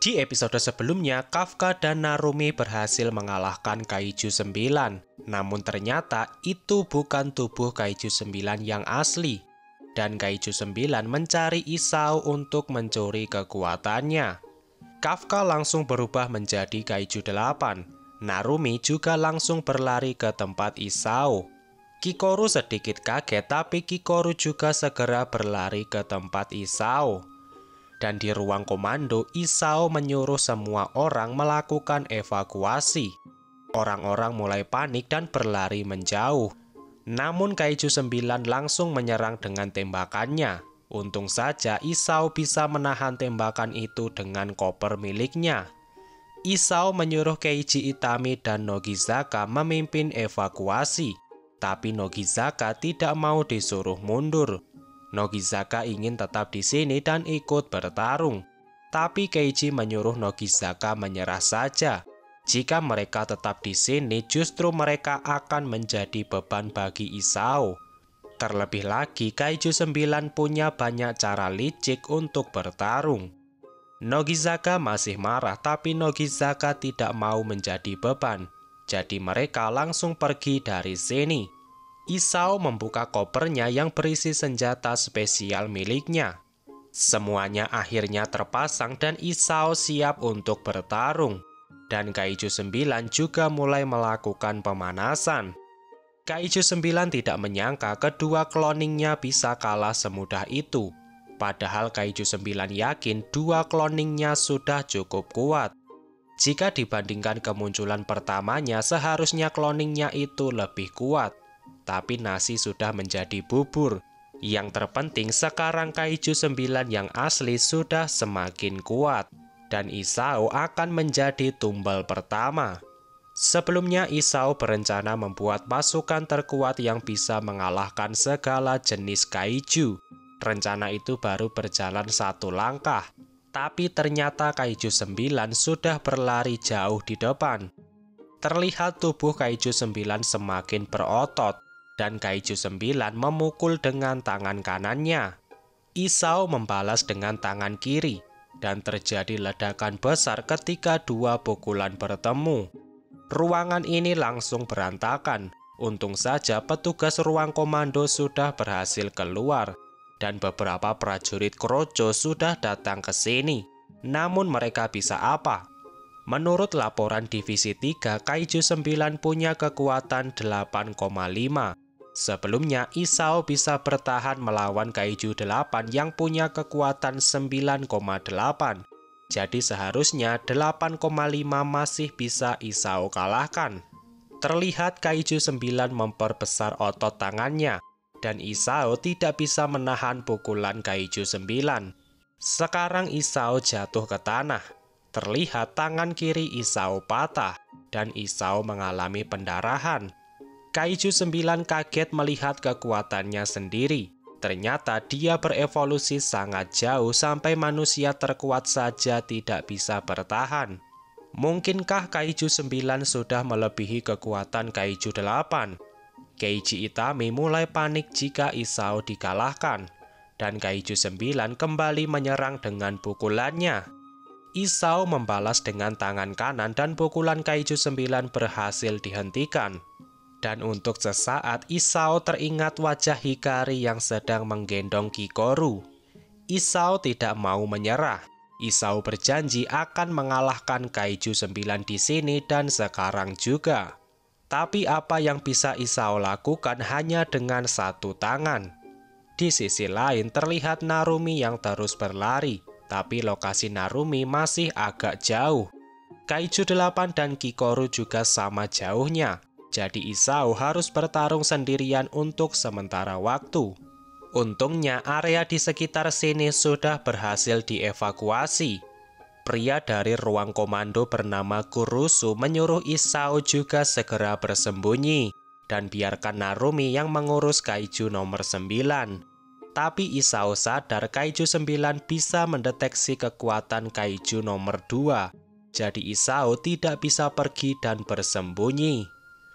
Di episode sebelumnya, Kafka dan Narumi berhasil mengalahkan Kaiju 9. Namun ternyata itu bukan tubuh Kaiju 9 yang asli. Dan Kaiju 9 mencari Isao untuk mencuri kekuatannya. Kafka langsung berubah menjadi Kaiju 8. Narumi juga langsung berlari ke tempat Isao. Kikoru sedikit kaget, tapi Kikoru juga segera berlari ke tempat Isao. Dan di ruang komando, Isao menyuruh semua orang melakukan evakuasi. Orang-orang mulai panik dan berlari menjauh. Namun Kaiju 9 langsung menyerang dengan tembakannya. Untung saja Isao bisa menahan tembakan itu dengan koper miliknya. Isao menyuruh Keiji Itami dan Nogizaka memimpin evakuasi. Tapi Nogizaka tidak mau disuruh mundur. Nogizaka ingin tetap di sini dan ikut bertarung. Tapi Keiji menyuruh Nogizaka menyerah saja. Jika mereka tetap di sini, justru mereka akan menjadi beban bagi Isao. Terlebih lagi, Kaiju 9 punya banyak cara licik untuk bertarung. Nogizaka masih marah, tapi Nogizaka tidak mau menjadi beban. Jadi mereka langsung pergi dari sini. Isao membuka kopernya yang berisi senjata spesial miliknya. Semuanya akhirnya terpasang dan Isao siap untuk bertarung. Dan Kaiju 9 juga mulai melakukan pemanasan. Kaiju 9 tidak menyangka kedua cloningnya bisa kalah semudah itu. Padahal Kaiju 9 yakin dua cloningnya sudah cukup kuat. Jika dibandingkan kemunculan pertamanya, seharusnya cloningnya itu lebih kuat. Tapi nasi sudah menjadi bubur. Yang terpenting sekarang Kaiju 9 yang asli sudah semakin kuat. Dan Isao akan menjadi tumbal pertama. Sebelumnya Isao berencana membuat pasukan terkuat yang bisa mengalahkan segala jenis Kaiju. Rencana itu baru berjalan satu langkah. Tapi ternyata Kaiju 9 sudah berlari jauh di depan. Terlihat tubuh Kaiju 9 semakin berotot. Dan Kaiju 9 memukul dengan tangan kanannya. Isao membalas dengan tangan kiri. Dan terjadi ledakan besar ketika dua pukulan bertemu. Ruangan ini langsung berantakan. Untung saja petugas ruang komando sudah berhasil keluar. Dan beberapa prajurit Kroco sudah datang ke sini. Namun mereka bisa apa? Menurut laporan Divisi 3, Kaiju 9 punya kekuatan 8,5. Sebelumnya, Isao bisa bertahan melawan Kaiju 8 yang punya kekuatan 9,8. Jadi seharusnya 8,5 masih bisa Isao kalahkan. Terlihat Kaiju 9 memperbesar otot tangannya, dan Isao tidak bisa menahan pukulan Kaiju 9. Sekarang Isao jatuh ke tanah. Terlihat tangan kiri Isao patah, dan Isao mengalami pendarahan. Kaiju 9 kaget melihat kekuatannya sendiri. Ternyata dia berevolusi sangat jauh sampai manusia terkuat saja tidak bisa bertahan. Mungkinkah Kaiju 9 sudah melebihi kekuatan Kaiju 8? Keiji Itami mulai panik jika Isao dikalahkan. Dan Kaiju 9 kembali menyerang dengan pukulannya. Isao membalas dengan tangan kanan dan pukulan Kaiju 9 berhasil dihentikan. Dan untuk sesaat Isao teringat wajah Hikari yang sedang menggendong Kikoru. Isao tidak mau menyerah. Isao berjanji akan mengalahkan Kaiju 9 di sini dan sekarang juga. Tapi apa yang bisa Isao lakukan hanya dengan satu tangan. Di sisi lain terlihat Narumi yang terus berlari. Tapi lokasi Narumi masih agak jauh. Kaiju 8 dan Kikoru juga sama jauhnya. Jadi Isao harus bertarung sendirian untuk sementara waktu. Untungnya area di sekitar sini sudah berhasil dievakuasi. Pria dari ruang komando bernama Kurusu menyuruh Isao juga segera bersembunyi. Dan biarkan Narumi yang mengurus Kaiju nomor 9. Tapi Isao sadar Kaiju 9 bisa mendeteksi kekuatan Kaiju nomor 2. Jadi Isao tidak bisa pergi dan bersembunyi.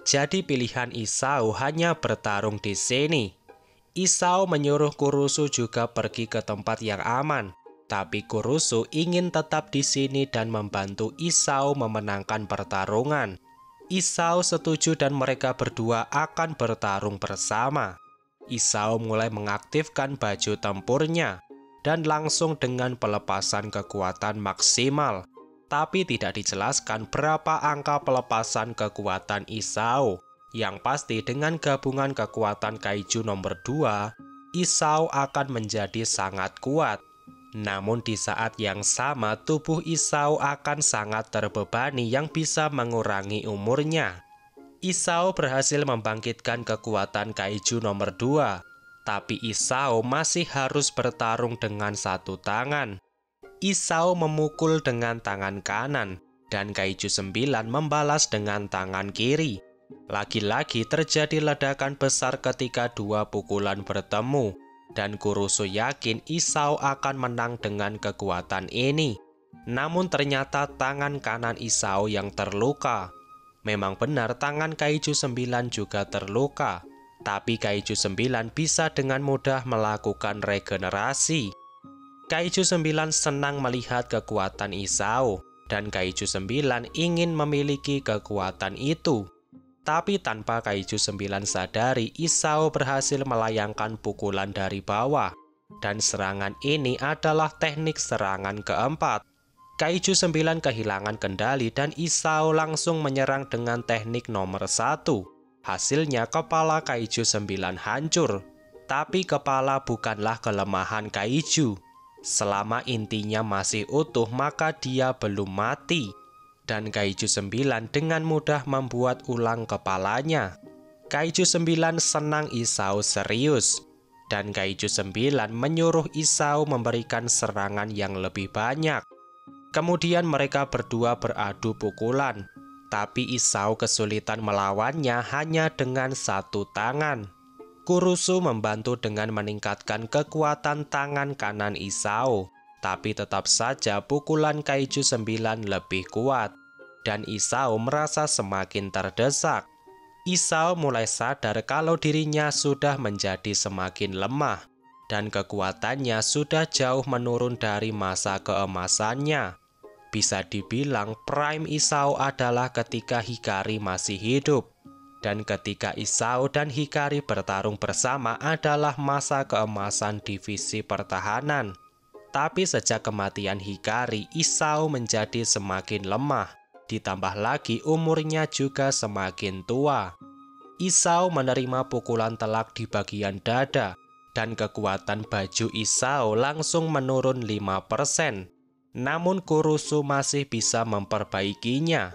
Jadi pilihan Isao hanya bertarung di sini. Isao menyuruh Kurusu juga pergi ke tempat yang aman. Tapi Kurusu ingin tetap di sini dan membantu Isao memenangkan pertarungan. Isao setuju dan mereka berdua akan bertarung bersama. Isao mulai mengaktifkan baju tempurnya dan langsung dengan pelepasan kekuatan maksimal. Tapi tidak dijelaskan berapa angka pelepasan kekuatan Isao. Yang pasti dengan gabungan kekuatan Kaiju nomor 2, Isao akan menjadi sangat kuat. Namun di saat yang sama tubuh Isao akan sangat terbebani yang bisa mengurangi umurnya. Isao berhasil membangkitkan kekuatan Kaiju nomor 2, tapi Isao masih harus bertarung dengan satu tangan. Isao memukul dengan tangan kanan, dan Kaiju 9 membalas dengan tangan kiri. Lagi-lagi terjadi ledakan besar ketika dua pukulan bertemu, dan Kurusu yakin Isao akan menang dengan kekuatan ini. Namun ternyata tangan kanan Isao yang terluka. Memang benar tangan Kaiju 9 juga terluka, tapi Kaiju 9 bisa dengan mudah melakukan regenerasi. Kaiju 9 senang melihat kekuatan Isao, dan Kaiju 9 ingin memiliki kekuatan itu. Tapi tanpa Kaiju 9 sadari, Isao berhasil melayangkan pukulan dari bawah. Dan serangan ini adalah teknik serangan keempat. Kaiju 9 kehilangan kendali dan Isao langsung menyerang dengan teknik nomor 1. Hasilnya kepala Kaiju 9 hancur. Tapi kepala bukanlah kelemahan Kaiju. Selama intinya masih utuh maka dia belum mati. Dan Kaiju 9 dengan mudah membuat ulang kepalanya. Kaiju 9 senang Isao serius. Dan Kaiju 9 menyuruh Isao memberikan serangan yang lebih banyak. Kemudian mereka berdua beradu pukulan. Tapi Isao kesulitan melawannya hanya dengan satu tangan. Kurusu membantu dengan meningkatkan kekuatan tangan kanan Isao. Tapi tetap saja pukulan Kaiju 9 lebih kuat. Dan Isao merasa semakin terdesak. Isao mulai sadar kalau dirinya sudah menjadi semakin lemah. Dan kekuatannya sudah jauh menurun dari masa keemasannya. Bisa dibilang prime Isao adalah ketika Hikari masih hidup. Dan ketika Isao dan Hikari bertarung bersama adalah masa keemasan divisi pertahanan. Tapi sejak kematian Hikari, Isao menjadi semakin lemah. Ditambah lagi umurnya juga semakin tua. Isao menerima pukulan telak di bagian dada. Dan kekuatan baju Isao langsung menurun 5%. Namun Kurusu masih bisa memperbaikinya.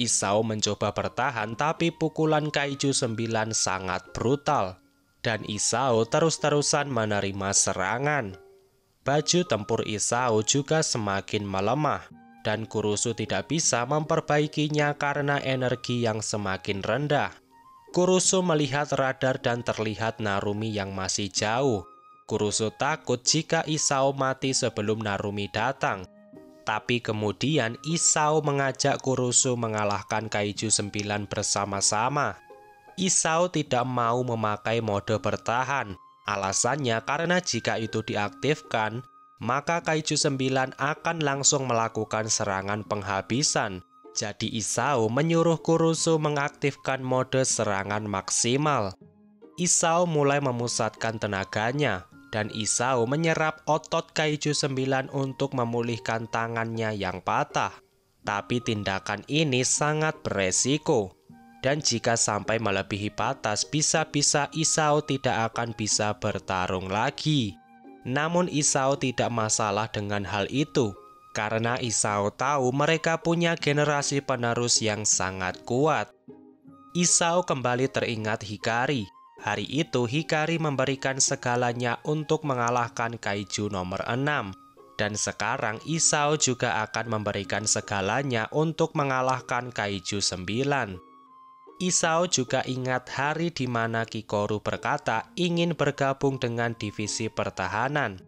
Isao mencoba bertahan tapi pukulan Kaiju 9 sangat brutal. Dan Isao terus-terusan menerima serangan. Baju tempur Isao juga semakin melemah, dan Kurusu tidak bisa memperbaikinya karena energi yang semakin rendah. Kurusu melihat radar dan terlihat Narumi yang masih jauh. Kurusu takut jika Isao mati sebelum Narumi datang. Tapi kemudian Isao mengajak Kurusu mengalahkan Kaiju 9 bersama-sama. Isao tidak mau memakai mode bertahan. Alasannya karena jika itu diaktifkan, maka Kaiju 9 akan langsung melakukan serangan penghabisan. Jadi Isao menyuruh Kurusu mengaktifkan mode serangan maksimal. Isao mulai memusatkan tenaganya, dan Isao menyerap otot Kaiju 9 untuk memulihkan tangannya yang patah. Tapi tindakan ini sangat beresiko. Dan jika sampai melebihi batas, bisa-bisa Isao tidak akan bisa bertarung lagi. Namun Isao tidak masalah dengan hal itu, karena Isao tahu mereka punya generasi penerus yang sangat kuat. Isao kembali teringat Hikari. Hari itu Hikari memberikan segalanya untuk mengalahkan Kaiju nomor 6. Dan sekarang Isao juga akan memberikan segalanya untuk mengalahkan Kaiju 9. Isao juga ingat hari di mana Kikoru berkata ingin bergabung dengan divisi pertahanan.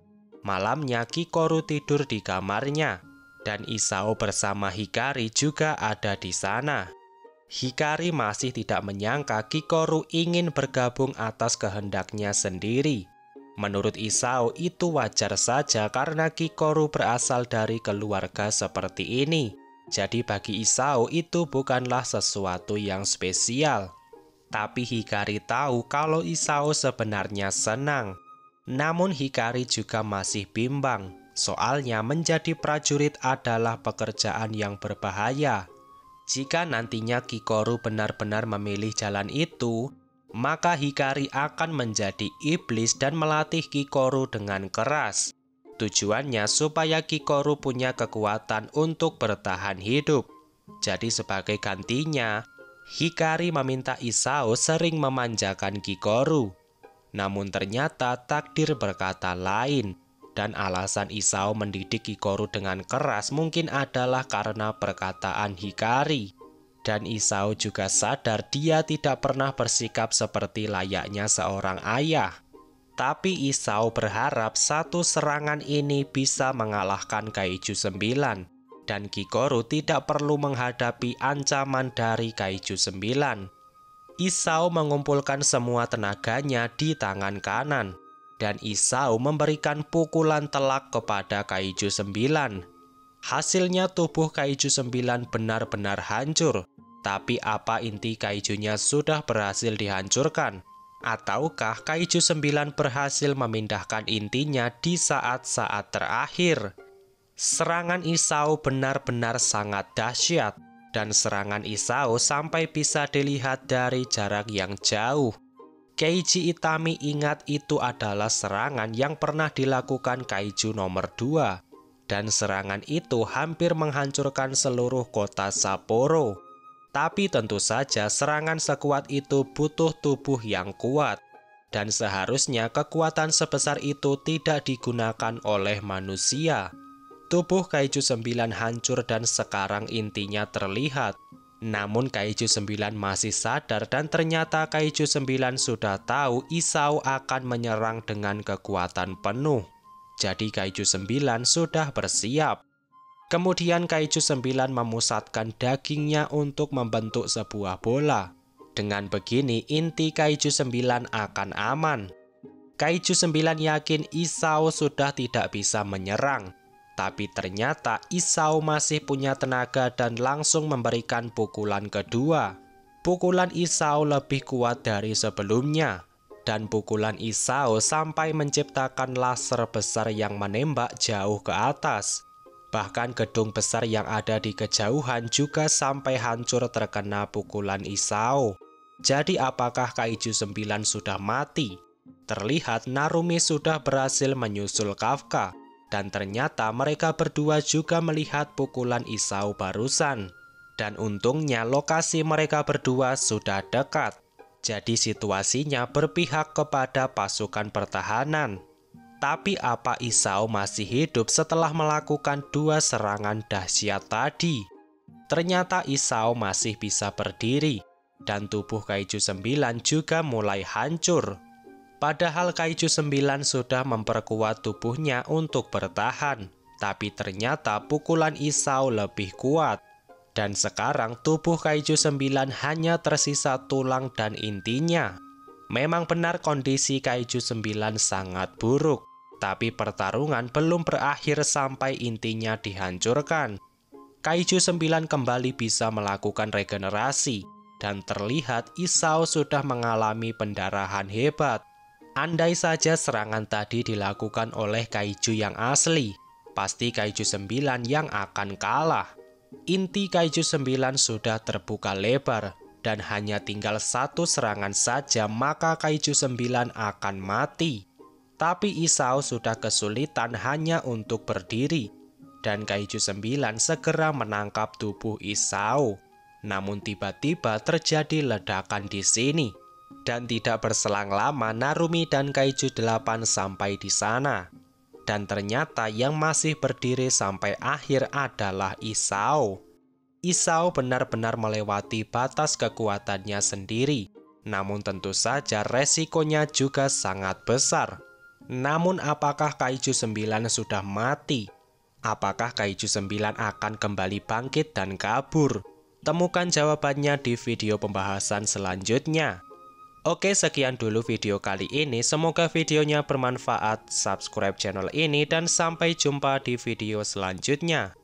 Malamnya Kikoru tidur di kamarnya, dan Isao bersama Hikari juga ada di sana. Hikari masih tidak menyangka Kikoru ingin bergabung atas kehendaknya sendiri. Menurut Isao itu wajar saja karena Kikoru berasal dari keluarga seperti ini. Jadi bagi Isao itu bukanlah sesuatu yang spesial. Tapi Hikari tahu kalau Isao sebenarnya senang. Namun Hikari juga masih bimbang. Soalnya menjadi prajurit adalah pekerjaan yang berbahaya. Jika nantinya Kikoru benar-benar memilih jalan itu, maka Hikari akan menjadi iblis dan melatih Kikoru dengan keras. Tujuannya supaya Kikoru punya kekuatan untuk bertahan hidup. Jadi sebagai gantinya, Hikari meminta Isao sering memanjakan Kikoru. Namun ternyata takdir berkata lain. Dan alasan Isao mendidik Kikoru dengan keras mungkin adalah karena perkataan Hikari. Dan Isao juga sadar dia tidak pernah bersikap seperti layaknya seorang ayah. Tapi Isao berharap satu serangan ini bisa mengalahkan Kaiju 9. Dan Kikoru tidak perlu menghadapi ancaman dari Kaiju 9. Isao mengumpulkan semua tenaganya di tangan kanan. Dan Isao memberikan pukulan telak kepada Kaiju 9. Hasilnya tubuh Kaiju 9 benar-benar hancur. Tapi apa inti kaijunya sudah berhasil dihancurkan? Ataukah Kaiju 9 berhasil memindahkan intinya di saat-saat terakhir? Serangan Isao benar-benar sangat dahsyat. Dan serangan Isao sampai bisa dilihat dari jarak yang jauh. Keiji Itami ingat itu adalah serangan yang pernah dilakukan Kaiju nomor 2. Dan serangan itu hampir menghancurkan seluruh kota Sapporo. Tapi tentu saja serangan sekuat itu butuh tubuh yang kuat. Dan seharusnya kekuatan sebesar itu tidak digunakan oleh manusia. Tubuh Kaiju 9 hancur dan sekarang intinya terlihat. Namun Kaiju 9 masih sadar dan ternyata Kaiju 9 sudah tahu Isao akan menyerang dengan kekuatan penuh. Jadi Kaiju 9 sudah bersiap. Kemudian Kaiju 9 memusatkan dagingnya untuk membentuk sebuah bola. Dengan begini inti Kaiju 9 akan aman. Kaiju 9 yakin Isao sudah tidak bisa menyerang. Tapi ternyata Isao masih punya tenaga dan langsung memberikan pukulan kedua. Pukulan Isao lebih kuat dari sebelumnya. Dan pukulan Isao sampai menciptakan laser besar yang menembak jauh ke atas. Bahkan gedung besar yang ada di kejauhan juga sampai hancur terkena pukulan Isao. Jadi apakah Kaiju 9 sudah mati? Terlihat Narumi sudah berhasil menyusul Kafka. Dan ternyata mereka berdua juga melihat pukulan Isao barusan. Dan untungnya lokasi mereka berdua sudah dekat. Jadi situasinya berpihak kepada pasukan pertahanan. Tapi apa Isao masih hidup setelah melakukan dua serangan dahsyat tadi? Ternyata Isao masih bisa berdiri. Dan tubuh Kaiju 9 juga mulai hancur. Padahal Kaiju 9 sudah memperkuat tubuhnya untuk bertahan. Tapi ternyata pukulan Isao lebih kuat. Dan sekarang tubuh Kaiju 9 hanya tersisa tulang dan intinya. Memang benar kondisi Kaiju 9 sangat buruk. Tapi pertarungan belum berakhir sampai intinya dihancurkan. Kaiju 9 kembali bisa melakukan regenerasi. Dan terlihat Isao sudah mengalami pendarahan hebat. Andai saja serangan tadi dilakukan oleh Kaiju yang asli, pasti Kaiju 9 yang akan kalah. Inti Kaiju 9 sudah terbuka lebar, dan hanya tinggal satu serangan saja maka Kaiju 9 akan mati. Tapi Isao sudah kesulitan hanya untuk berdiri, dan Kaiju 9 segera menangkap tubuh Isao. Namun tiba-tiba terjadi ledakan di sini. Dan tidak berselang lama Narumi dan Kaiju 8 sampai di sana. Dan ternyata yang masih berdiri sampai akhir adalah Isao. Isao benar-benar melewati batas kekuatannya sendiri. Namun tentu saja resikonya juga sangat besar. Namun apakah Kaiju 9 sudah mati? Apakah Kaiju 9 akan kembali bangkit dan kabur? Temukan jawabannya di video pembahasan selanjutnya. Oke, sekian dulu video kali ini. Semoga videonya bermanfaat. Subscribe channel ini dan sampai jumpa di video selanjutnya.